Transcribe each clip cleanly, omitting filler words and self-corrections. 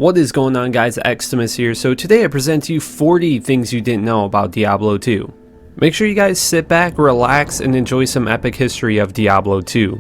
What is going on, guys? Xtimus here. So today I present to you 40 things you didn't know about Diablo 2. Make sure you guys sit back, relax, and enjoy some epic history of Diablo 2.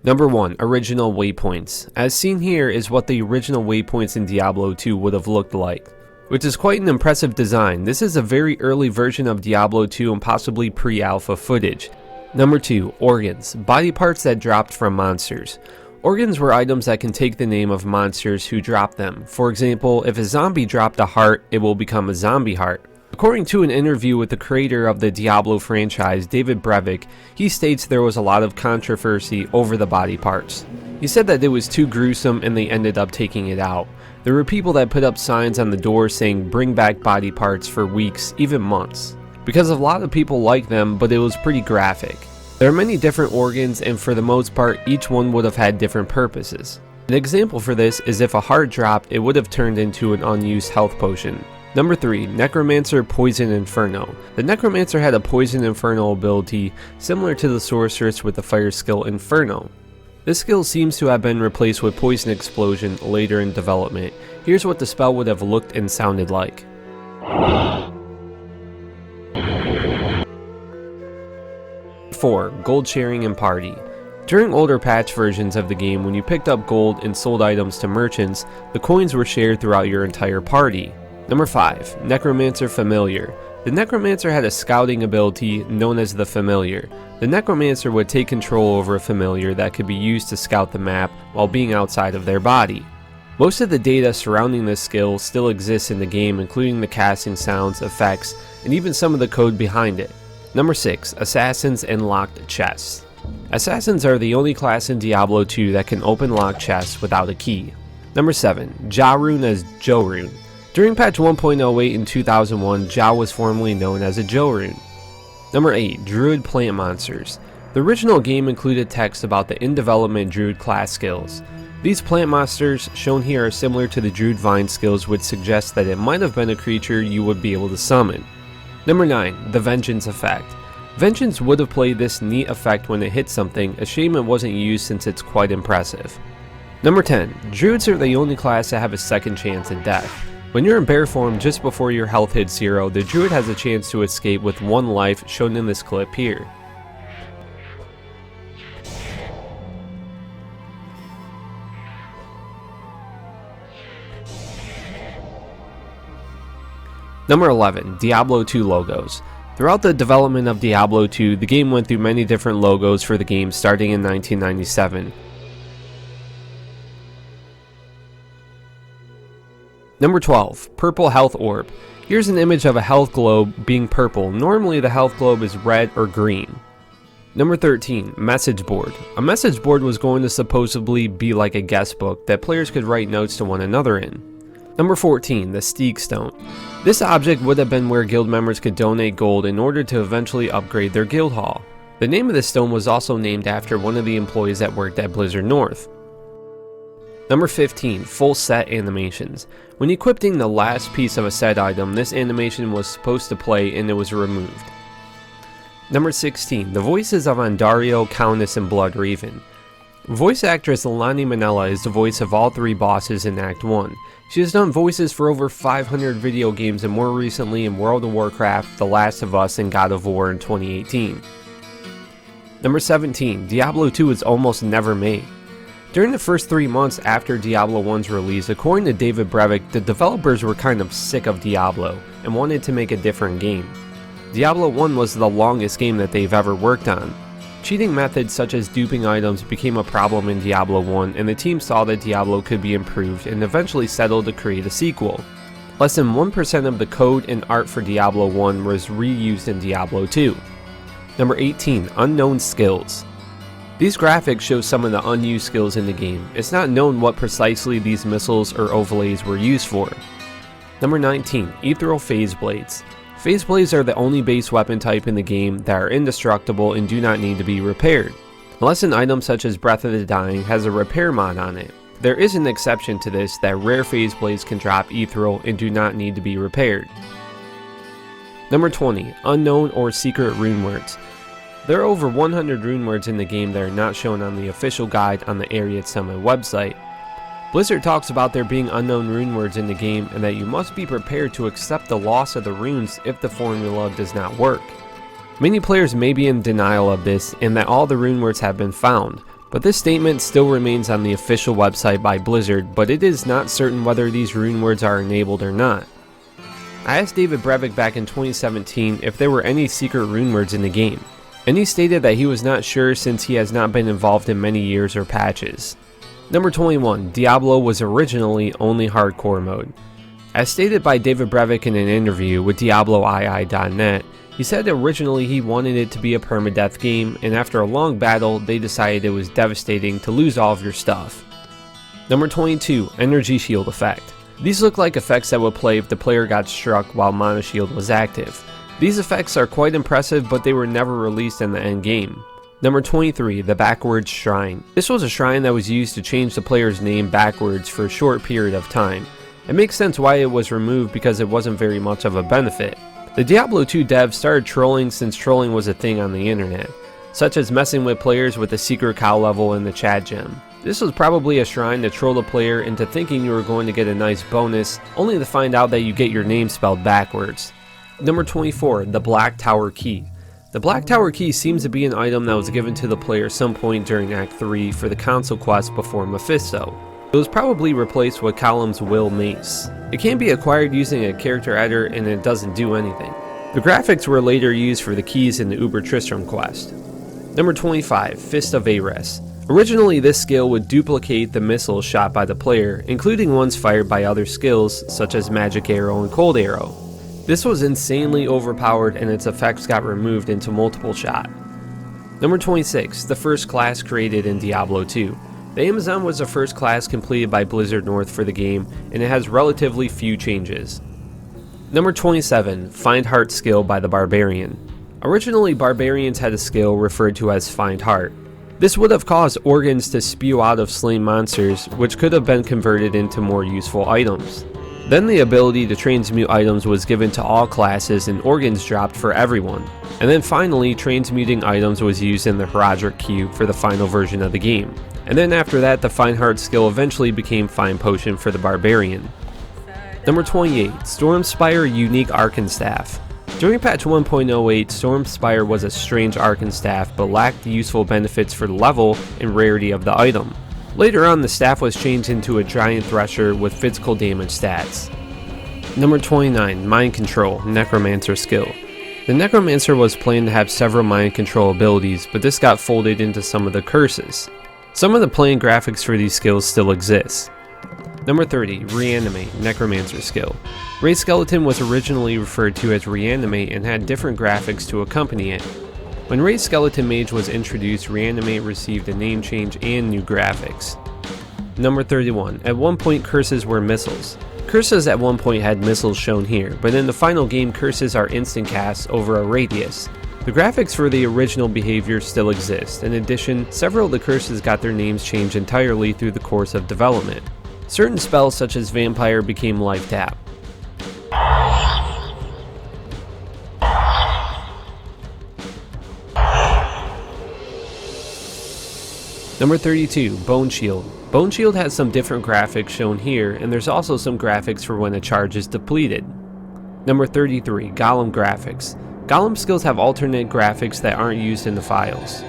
Number 1. Original waypoints. As seen here is what the original waypoints in Diablo 2 would have looked like, which is quite an impressive design. This is a very early version of Diablo 2 and possibly pre-alpha footage. Number 2. Organs. Body parts that dropped from monsters. Organs were items that can take the name of monsters who drop them. For example, if a zombie dropped a heart, it will become a zombie heart. According to an interview with the creator of the Diablo franchise, David Brevik, he states there was a lot of controversy over the body parts. He said that it was too gruesome and they ended up taking it out. There were people that put up signs on the door saying bring back body parts for weeks, even months, because a lot of people liked them, but it was pretty graphic. There are many different organs, and for the most part each one would have had different purposes. An example for this is if a heart dropped, it would have turned into an unused health potion. Number 3. Necromancer Poison Inferno. The Necromancer had a Poison Inferno ability similar to the sorceress with the fire skill Inferno. This skill seems to have been replaced with Poison Explosion later in development. Here's what the spell would have looked and sounded like. 4. Gold sharing and party. During older patch versions of the game, when you picked up gold and sold items to merchants, the coins were shared throughout your entire party. Number 5. Necromancer Familiar. The Necromancer had a scouting ability known as the Familiar. The Necromancer would take control over a familiar that could be used to scout the map while being outside of their body. Most of the data surrounding this skill still exists in the game, including the casting sounds, effects, and even some of the code behind it. Number 6. Assassins and locked chests. Assassins are the only class in Diablo 2 that can open locked chests without a key. Number 7. Jah Rune as Jo Rune. During patch 1.08 in 2001, Jah was formerly known as a Jo Rune. Number 8. Druid plant monsters. The original game included text about the in-development Druid class skills. These plant monsters shown here are similar to the Druid vine skills, which suggests that it might have been a creature you would be able to summon. Number 9. The Vengeance effect. Vengeance would have played this neat effect when it hit something, a shame it wasn't used since it's quite impressive. Number 10. Druids are the only class that have a second chance at death. When you're in bear form just before your health hits 0, the Druid has a chance to escape with 1 life, shown in this clip here. Number 11. Diablo 2 logos. Throughout the development of Diablo 2, the game went through many different logos for the game starting in 1997. Number 12. Purple health orb. Here's an image of a health globe being purple. Normally the health globe is red or green. Number 13. Message board. A message board was going to supposedly be like a guest book that players could write notes to one another in. Number 14. The Steeg Stone. This object would have been where guild members could donate gold in order to eventually upgrade their guild hall. The name of this stone was also named after one of the employees that worked at Blizzard North. Number 15. Full set animations. When equipping the last piece of a set item, this animation was supposed to play and it was removed. Number 16. The voices of Andariel, Countess, and Bloodraven. Voice actress Lani Minella is the voice of all 3 bosses in Act 1. She has done voices for over 500 video games and more recently in World of Warcraft, The Last of Us, and God of War in 2018. Number 17. Diablo 2 is almost never made. During the first 3 months after Diablo 1's release, according to David Brevik, the developers were kind of sick of Diablo and wanted to make a different game. Diablo 1 was the longest game that they've ever worked on. Cheating methods such as duping items became a problem in Diablo 1, and the team saw that Diablo could be improved and eventually settled to create a sequel. Less than 1% of the code and art for Diablo 1 was reused in Diablo 2. Number 18. Unknown skills. These graphics show some of the unused skills in the game. It's not known what precisely these missiles or overlays were used for. Number 19. Ethreal phase blades. Phase blades are the only base weapon type in the game that are indestructible and do not need to be repaired, unless an item such as Breath of the Dying has a repair mod on it. There is an exception to this, that rare phase blades can drop Ethreal and do not need to be repaired. Number 20. Unknown or secret runewords. There are over 100 runewords in the game that are not shown on the official guide on the Ariad Summit website. Blizzard talks about there being unknown runewords in the game and that you must be prepared to accept the loss of the runes if the formula does not work. Many players may be in denial of this and that all the runewords have been found, but this statement still remains on the official website by Blizzard, but it is not certain whether these runewords are enabled or not. I asked David Brevik back in 2017 if there were any secret runewords in the game, and he stated that he was not sure since he has not been involved in many years or patches. Number 21, Diablo was originally only hardcore mode. As stated by David Brevik in an interview with DiabloII.net, he said originally he wanted it to be a permadeath game, and after a long battle, they decided it was devastating to lose all of your stuff. Number 22, Energy Shield Effect. These look like effects that would play if the player got struck while Mana Shield was active. These effects are quite impressive, but they were never released in the end game. Number 23, the Backwards Shrine. This was a shrine that was used to change the player's name backwards for a short period of time. It makes sense why it was removed because it wasn't very much of a benefit. The Diablo 2 devs started trolling since trolling was a thing on the internet, such as messing with players with a secret cow level in the chat gem. This was probably a shrine to troll the player into thinking you were going to get a nice bonus, only to find out that you get your name spelled backwards. Number 24, the Black Tower Key. The Black Tower Key seems to be an item that was given to the player some point during Act 3 for the console quest before Mephisto. It was probably replaced with Callum's Will Mace. It can be acquired using a character editor and it doesn't do anything. The graphics were later used for the keys in the Uber Tristram quest. Number 25, Fist of Ares. Originally, this skill would duplicate the missiles shot by the player, including ones fired by other skills such as Magic Arrow and Cold Arrow. This was insanely overpowered and its effects got removed into multiple shot. Number 26, the first class created in Diablo 2. The Amazon was the first class completed by Blizzard North for the game, and it has relatively few changes. Number 27, Find Heart skill by the Barbarian. Originally, Barbarians had a skill referred to as Find Heart. This would have caused organs to spew out of slain monsters, which could have been converted into more useful items. Then the ability to transmute items was given to all classes and organs dropped for everyone. And then finally, transmuting items was used in the Herodric Cube for the final version of the game. And then after that, the Find Heart skill eventually became Find Potion for the Barbarian. Number 28, Stormspire Unique Archon Staff. During patch 1.08, Stormspire was a strange Archon Staff but lacked the useful benefits for the level and rarity of the item. Later on, the staff was changed into a giant thresher with physical damage stats. Number 29, Mind Control, Necromancer skill. The Necromancer was planned to have several mind control abilities, but this got folded into some of the curses. Some of the plain graphics for these skills still exist. Number 30, Reanimate, Necromancer skill. Ray Skeleton was originally referred to as Reanimate and had different graphics to accompany it. When Ray Skeleton Mage was introduced, Reanimate received a name change and new graphics. Number 31, at one point curses were missiles. Curses at one point had missiles shown here, but in the final game curses are instant casts over a radius. The graphics for the original behavior still exist. In addition, several of the curses got their names changed entirely through the course of development. Certain spells such as Vampire became Life Tap. Number 32, Bone Shield. Bone Shield has some different graphics shown here, and there's also some graphics for when a charge is depleted. Number 33, Golem graphics. Golem skills have alternate graphics that aren't used in the files.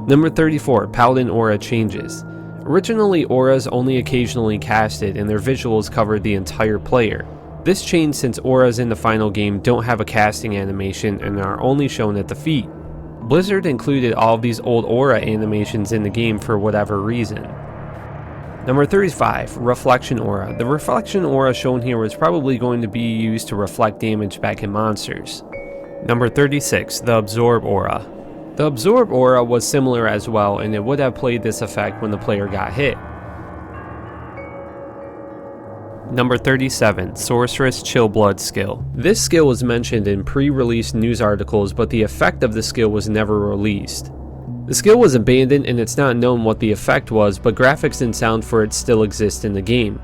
Number 34, Paladin aura changes. Originally, auras only occasionally casted and their visuals covered the entire player. This changed since auras in the final game don't have a casting animation and are only shown at the feet. Blizzard included all of these old aura animations in the game for whatever reason. Number 35, Reflection Aura. The Reflection Aura shown here was probably going to be used to reflect damage back in monsters. Number 36, the Absorb Aura. The Absorb Aura was similar as well, and it would have played this effect when the player got hit. Number 37, Sorceress Chillblood skill. This skill was mentioned in pre-release news articles, but the effect of the skill was never released. The skill was abandoned and it's not known what the effect was, but graphics and sound for it still exist in the game.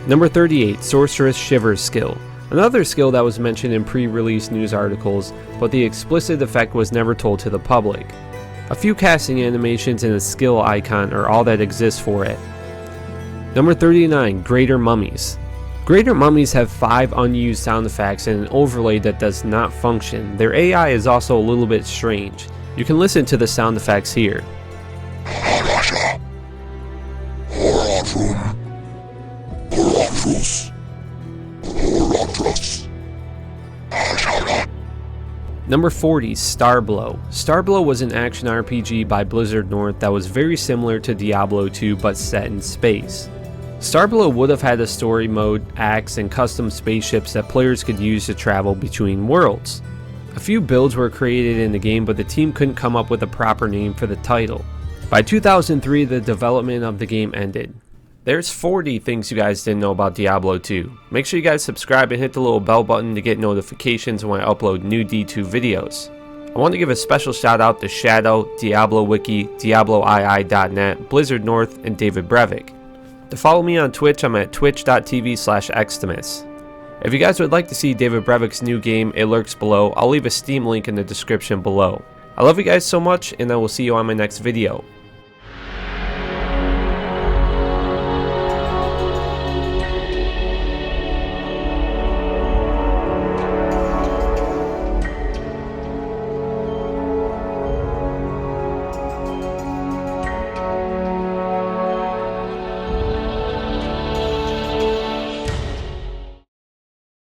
Number 38, Sorceress Shivers skill. Another skill that was mentioned in pre-release news articles, but the explicit effect was never told to the public. A few casting animations and a skill icon are all that exists for it. Number 39, Greater Mummies. Greater Mummies have 5 unused sound effects and an overlay that does not function. Their AI is also a little bit strange. You can listen to the sound effects here. Number 40, Starblow. Starblow was an action RPG by Blizzard North that was very similar to Diablo 2 but set in space. Starblow would have had a story mode, acts, and custom spaceships that players could use to travel between worlds. A few builds were created in the game, but the team couldn't come up with a proper name for the title. By 2003, the development of the game ended. There's 40 things you guys didn't know about Diablo 2. Make sure you guys subscribe and hit the little bell button to get notifications when I upload new D2 videos. I want to give a special shout out to Shadow, Diablo Wiki, DiabloII.net, Blizzard North, and David Brevik. To follow me on Twitch, I'm at twitch.tv/Xtimus. If you guys would like to see David Brevik's new game, it lurks below. I'll leave a Steam link in the description below. I love you guys so much, and I will see you on my next video.